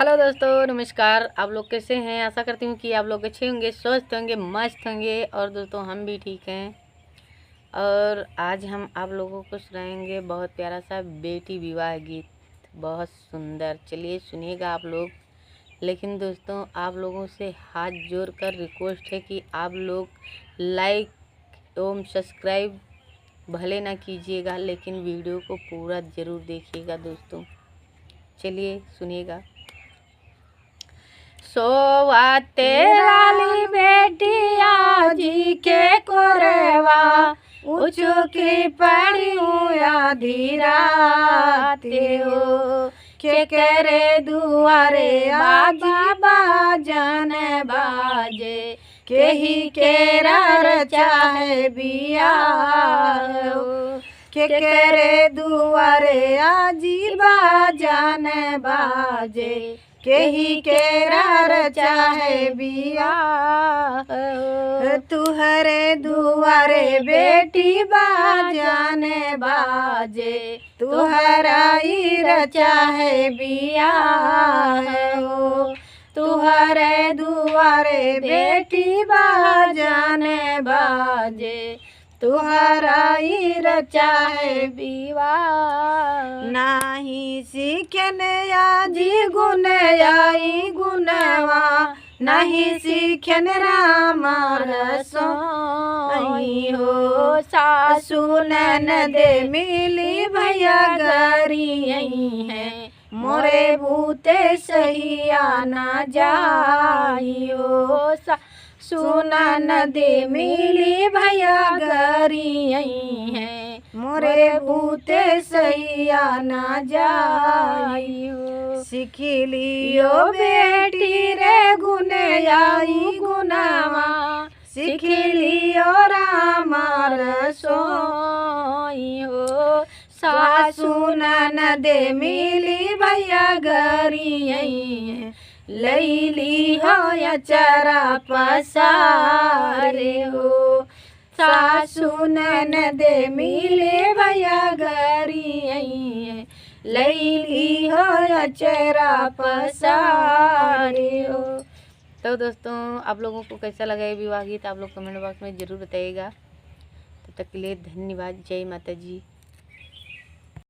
Hello दोस्तों, नमस्कार। आप लोग कैसे हैं? आशा करती हूँ कि आप लोग अच्छे होंगे, स्वस्थ होंगे, मस्त होंगे। और दोस्तों हम भी ठीक हैं। और आज हम आप लोगों को सुनाएंगे बहुत प्यारा सा बेटी विवाह गीत, बहुत सुंदर। चलिए सुनिएगा आप लोग। लेकिन दोस्तों आप लोगों से हाथ जोड़ कर रिक्वेस्ट है कि आप लोग लाइक एवं सब्सक्राइब भले ना कीजिएगा, लेकिन वीडियो को पूरा ज़रूर देखिएगा दोस्तों। चलिए सुनिएगा। सोवा तेराली बेटिया जी के कोरेवा उचुकी पड़ी आधी राते हो के करे दुआरे बाजी बाजन बाजे केही केरा चाहे बिया के करे दुआरे आजी बाजन बाजे केही केरा चाहे बिया तुहरे दुआरे बेटी बाजाने बाजे तुहरा चाहे बिया तुहरे दुआरे बेटी बाजाने बाजे तुहरा चाहे विवाह नाही सीखने आजी गुण आई गुणवा नहीं सीखन राम रसोई हो सासू ननद मिली भैया गरी है मोरे भूते सही आना जाइयो सुना नदी मिली भैया गरी है मोरे भूते सही आना जाइयो सीख लियो बेटी रे गुण आई गुनावा सीख लियो राम रसोई हो सासू ननद मिली भैया गरी है लैली हो या चरा पसारे हो सासू ननद मिले भैया गरी है लैली हो या चरा पसारे हो। तो दोस्तों आप लोगों को कैसा लगा ये विवाह गीत आप लोग कमेंट बॉक्स में ज़रूर बताइएगा। तब तक के लिए धन्यवाद। जय माता जी।